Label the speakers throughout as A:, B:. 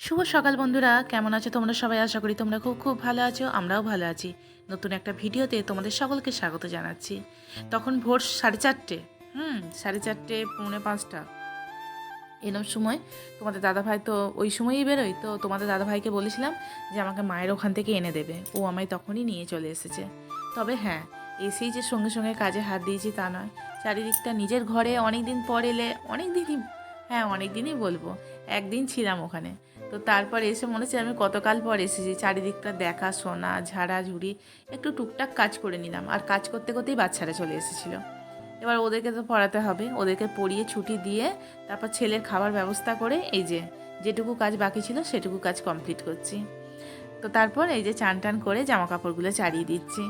A: শুভ সকাল বন্ধুরা, কেমন আছো তোমরা সবাই? আশা করি তোমরা খুব খুব ভালো আছো। আমরাও ভালো আছি। নতুন একটা ভিডিওতে তোমাদের সকলকে স্বাগত জানাচ্ছি। তখন ভোর 4:30, 4:30, পৌনে 5টা এরম সময়। তোমাদের দাদাভাই তো ওই সময়ই বেরোয়, তো তোমাদের দাদাভাইকে বলেছিলাম যে আমাকে মায়ের ওখান থেকে এনে দেবে। ও আমায় তখনই নিয়ে চলে এসেছে। তবে হ্যাঁ, এসেই যে সঙ্গে সঙ্গে কাজে হাত দিয়েছি তা নয়। চারিদিকটা নিজের ঘরে অনেক দিন পর এলে, অনেক দিনই বলবো, একদিন ছিলাম ওখানে। তো তারপর এসে মনে হচ্ছে আমি কতকাল পর এসেছি। চারিদিকটা দেখাশোনা, ঝাড়াঝুড়ি, একটু টুকটাক কাজ করে নিলাম। আর কাজ করতে করতেই বাচ্চারা চলে এসেছিলো। এবার ওদেরকে তো পড়াতে হবে, ওদেরকে পড়িয়ে ছুটি দিয়ে তারপর ছেলের খাবার ব্যবস্থা করে এই যে যেটুকু কাজ বাকি ছিল সেটুকু কাজ কমপ্লিট করছি। তো তারপর এই যে চান টান করে জামা কাপড়গুলো চাড়িয়ে দিচ্ছি।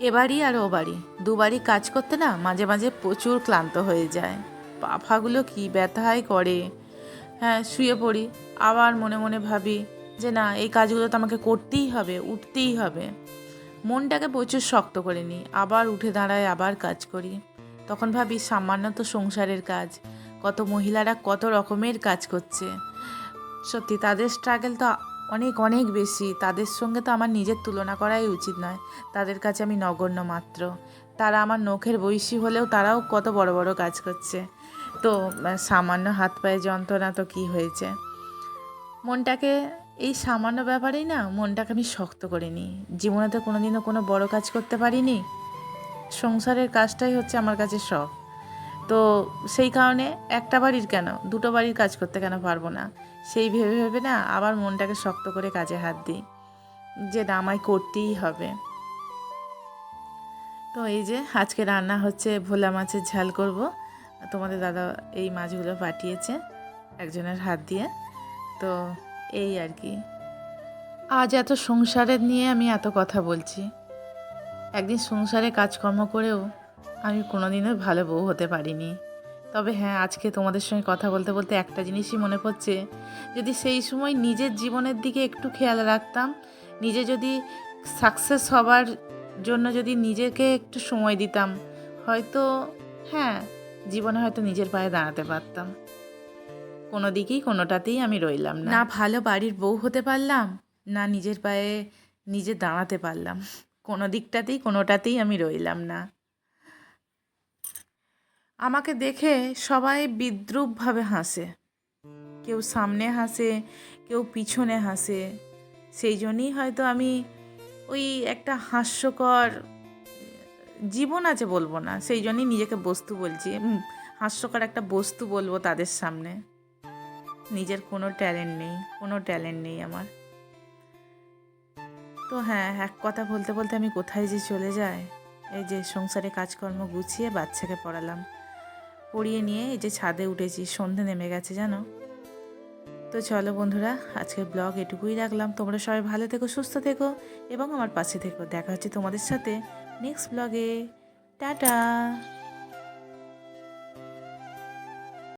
A: এবারই আর ওবারই দুবারই কাজ করতে না মাঝে মাঝে প্রচুর ক্লান্ত হয়ে যায়। পা ফাগুলো কী ব্যথাই করে। হ্যাঁ, শুয়ে পড়ি, আবার মনে মনে ভাবি যে না, এই কাজগুলো তো আমাকে করতেই হবে, উঠতেই হবে। মনটাকে প্রচুর শক্ত করে নিই, আবার উঠে দাঁড়ায়, আবার কাজ করি। তখন ভাবি সামান্য তো সংসারের কাজ, কত মহিলারা কত রকমের কাজ করছে। সত্যি তাদের স্ট্রাগল তো অনেক অনেক বেশি। তাদের সঙ্গে তো আমার নিজের তুলনা করাই উচিত নয়। তাদের কাছে আমি নগণ্য মাত্র। তারা আমার নখের বয়সী হলেও তারাও কত বড় বড় কাজ করছে। তো সামান্য হাত পায়ে যন্ত্রণা তো কী হয়েছে। মনটাকে এই সামান্য ব্যাপারেই না মনটাকে আমি শক্ত করে নিই। জীবনে তো কোনোদিনও কোনো বড় কাজ করতে পারিনি। সংসারের কাজটাই হচ্ছে আমার কাছে সব। তো সেই কারণে একটা বাড়ির কেন, দুটো বাড়ির কাজ করতে কেন পারবো না, সেই ভেবে ভেবে না আবার মনটাকে শক্ত করে কাজে হাত দিই যে না, আমায় করতেই হবে। তো এই যে আজকে রান্না হচ্ছে ভোলা মাছের ঝাল করব। তোমাদের দাদা এই মাছগুলো পাঠিয়েছে একজনের হাত দিয়ে। তো এই আর কি, আজ এত সংসারের নিয়ে আমি এত কথা বলছি। একদিন সংসারে কাজকর্ম করেও আমি কোনোদিনও ভালো বউ হতে পারিনি। তবে হ্যাঁ, আজকে তোমাদের সঙ্গে কথা বলতে বলতে একটা জিনিসই মনে পড়ছে, যদি সেই সময় নিজের জীবনের দিকে একটু খেয়াল রাখতাম, নিজে যদি সাকসেস হবার জন্য যদি নিজেকে একটু সময় দিতাম, হয়তো হ্যাঁ, জীবনে হয়তো নিজের পায়ে দাঁড়াতে পারতাম। কোনো দিকেই কোনোটাতেই আমি রইলাম না, না ভালো বাড়ির বউ হতে পারলাম, না নিজের পায়ে নিজে দাঁড়াতে পারলাম। কোনো দিকটাতেই কোনোটাতেই আমি রইলাম না। আমাকে দেখে সবাই বিদ্রূপভাবে হাসে। কেউ সামনে হাসে, কেউ পিছনে হাসে। সেই জন্যই হয়তো আমি ওই একটা হাস্যকর জীবন আছে বলবো না, সেই জন্যই নিজেকে বস্তু বলছি। হাস্যকর একটা বস্তু বলবো তাদের সামনে। নিজের কোনো ট্যালেন্ট নেই আমার। তো হ্যাঁ, এক কথা বলতে বলতে আমি কোথায় যে চলে যাই। এই যে সংসারে কাজকর্ম গুছিয়ে বাচ্চাকে পড়ালাম, পড়িয়ে নিয়ে এই যে ছাদে উঠেছি, সন্ধে নেমে গেছে জানো। তো চলো বন্ধুরা, আজকের ব্লগ এটুকুই রাখলাম। তোমরা সবাই ভালো থেকো, সুস্থ থেকো এবং আমার পাশে থেকো। দেখা হচ্ছে তোমাদের সাথে নেক্সট ব্লগে। টাটা।